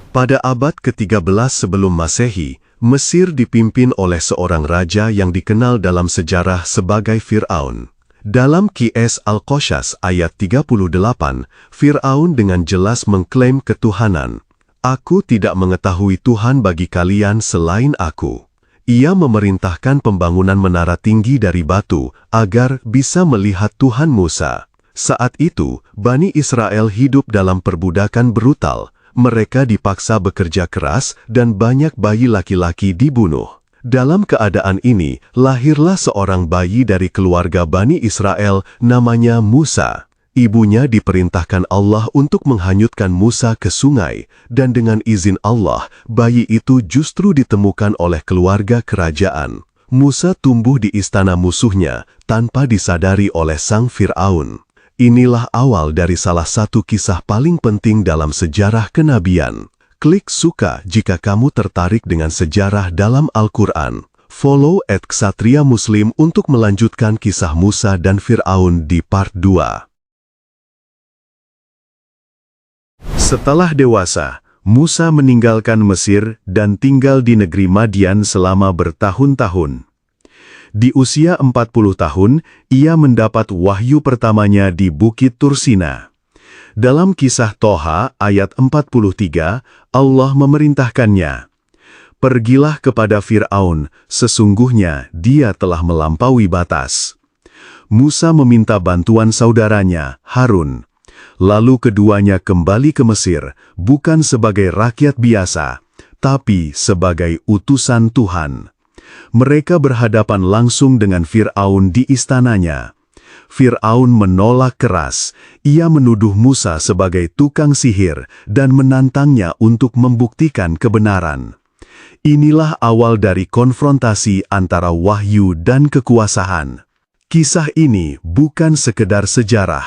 Pada abad ke-13 sebelum Masehi, Mesir dipimpin oleh seorang raja yang dikenal dalam sejarah sebagai Fir'aun. Dalam Qiyas Al-Qasas ayat 38, Fir'aun dengan jelas mengklaim ketuhanan. Aku tidak mengetahui Tuhan bagi kalian selain aku. Ia memerintahkan pembangunan menara tinggi dari batu agar bisa melihat Tuhan Musa. Saat itu, Bani Israel hidup dalam perbudakan brutal. Mereka dipaksa bekerja keras dan banyak bayi laki-laki dibunuh. Dalam keadaan ini, lahirlah seorang bayi dari keluarga Bani Israel namanya Musa. Ibunya diperintahkan Allah untuk menghanyutkan Musa ke sungai, dan dengan izin Allah, bayi itu justru ditemukan oleh keluarga kerajaan. Musa tumbuh di istana musuhnya tanpa disadari oleh sang Fir'aun. Inilah awal dari salah satu kisah paling penting dalam sejarah kenabian. Klik suka jika kamu tertarik dengan sejarah dalam Al-Quran. Follow @ksatria_muslim untuk melanjutkan kisah Musa dan Fir'aun di part 2. Setelah dewasa, Musa meninggalkan Mesir dan tinggal di negeri Madian selama bertahun-tahun. Di usia 40 tahun, ia mendapat wahyu pertamanya di Bukit Tursina. Dalam kisah Toha ayat 43, Allah memerintahkannya, "Pergilah kepada Fir'aun, sesungguhnya dia telah melampaui batas." Musa meminta bantuan saudaranya, Harun. Lalu keduanya kembali ke Mesir, bukan sebagai rakyat biasa, tapi sebagai utusan Tuhan. Mereka berhadapan langsung dengan Fir'aun di istananya. Fir'aun menolak keras. Ia menuduh Musa sebagai tukang sihir dan menantangnya untuk membuktikan kebenaran. Inilah awal dari konfrontasi antara wahyu dan kekuasaan. Kisah ini bukan sekedar sejarah,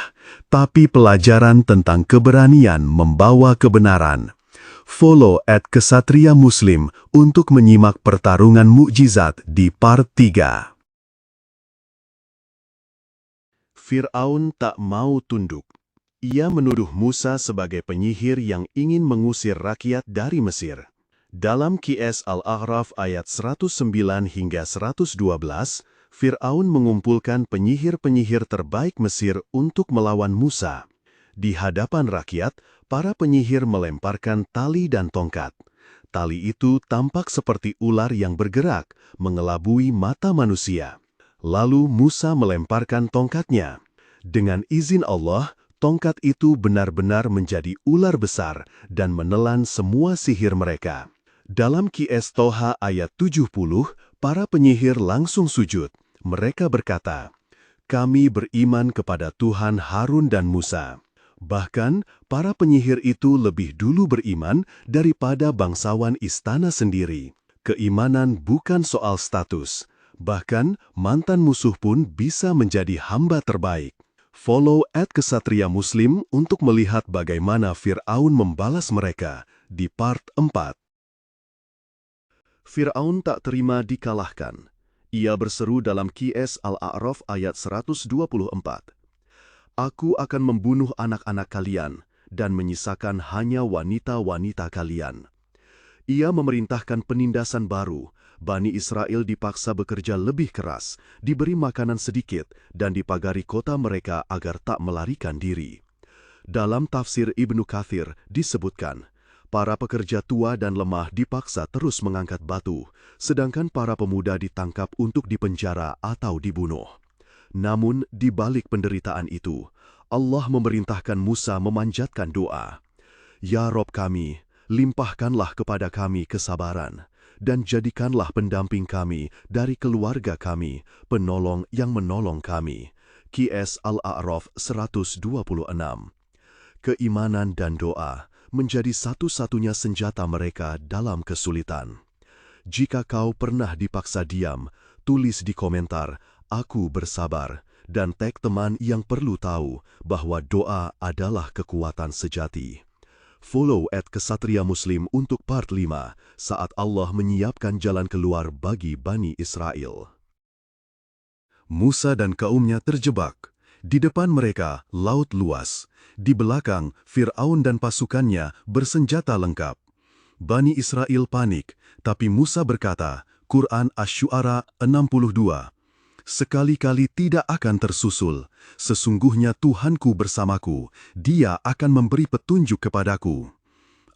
tapi pelajaran tentang keberanian membawa kebenaran. Follow @ksatria_muslim untuk menyimak pertarungan mukjizat di part 3. Fir'aun tak mau tunduk. Ia menuduh Musa sebagai penyihir yang ingin mengusir rakyat dari Mesir. Dalam Qiyas Al-A'raf ayat 109 hingga 112, Fir'aun mengumpulkan penyihir-penyihir terbaik Mesir untuk melawan Musa. Di hadapan rakyat, para penyihir melemparkan tali dan tongkat. Tali itu tampak seperti ular yang bergerak, mengelabui mata manusia. Lalu Musa melemparkan tongkatnya. Dengan izin Allah, tongkat itu benar-benar menjadi ular besar dan menelan semua sihir mereka. Dalam Qiyas Toha ayat 70, para penyihir langsung sujud. Mereka berkata, "Kami beriman kepada Tuhan Harun dan Musa." Bahkan, para penyihir itu lebih dulu beriman daripada bangsawan istana sendiri. Keimanan bukan soal status. Bahkan, mantan musuh pun bisa menjadi hamba terbaik. Follow @ksatria_muslim untuk melihat bagaimana Fir'aun membalas mereka di part 4. Fir'aun tak terima dikalahkan. Ia berseru dalam Qiyas Al-A'raf ayat 124. "Aku akan membunuh anak-anak kalian dan menyisakan hanya wanita-wanita kalian." Ia memerintahkan penindasan baru. Bani Israel dipaksa bekerja lebih keras, diberi makanan sedikit, dan dipagari kota mereka agar tak melarikan diri. Dalam tafsir Ibnu Katsir disebutkan, para pekerja tua dan lemah dipaksa terus mengangkat batu, sedangkan para pemuda ditangkap untuk dipenjara atau dibunuh. Namun, di balik penderitaan itu, Allah memerintahkan Musa memanjatkan doa. "Ya Rob kami, limpahkanlah kepada kami kesabaran, dan jadikanlah pendamping kami dari keluarga kami, penolong yang menolong kami." Qiyas Al-A'raf 126. Keimanan dan doa menjadi satu-satunya senjata mereka dalam kesulitan. Jika kau pernah dipaksa diam, tulis di komentar, "Aku bersabar," dan tag teman yang perlu tahu bahwa doa adalah kekuatan sejati. Follow @ksatria_muslim untuk part 5 saat Allah menyiapkan jalan keluar bagi Bani Israel. Musa dan kaumnya terjebak. Di depan mereka, laut luas. Di belakang, Fir'aun dan pasukannya bersenjata lengkap. Bani Israel panik, tapi Musa berkata, Quran Asy-Syu'ara 62, "Sekali-kali tidak akan tersusul, sesungguhnya Tuhanku bersamaku, Dia akan memberi petunjuk kepadaku."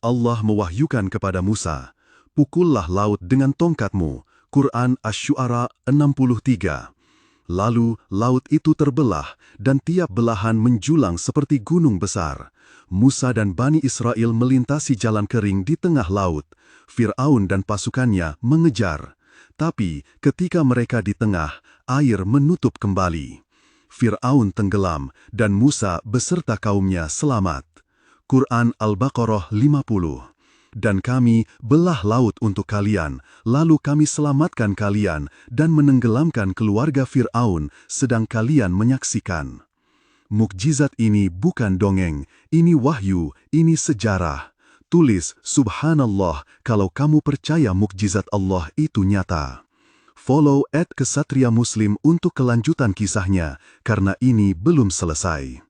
Allah mewahyukan kepada Musa, "Pukullah laut dengan tongkatmu." Quran Asy-Syu'ara 63. Lalu laut itu terbelah dan tiap belahan menjulang seperti gunung besar. Musa dan Bani Israel melintasi jalan kering di tengah laut. Fir'aun dan pasukannya mengejar. Tapi ketika mereka di tengah, air menutup kembali. Fir'aun tenggelam dan Musa beserta kaumnya selamat. Quran Al-Baqarah 50. Dan kami belah laut untuk kalian, lalu kami selamatkan kalian dan menenggelamkan keluarga Fir'aun sedang kalian menyaksikan. Mukjizat ini bukan dongeng, ini wahyu, ini sejarah. Tulis, Subhanallah, kalau kamu percaya mukjizat Allah itu nyata. Follow @Ksatria Muslim untuk kelanjutan kisahnya, karena ini belum selesai.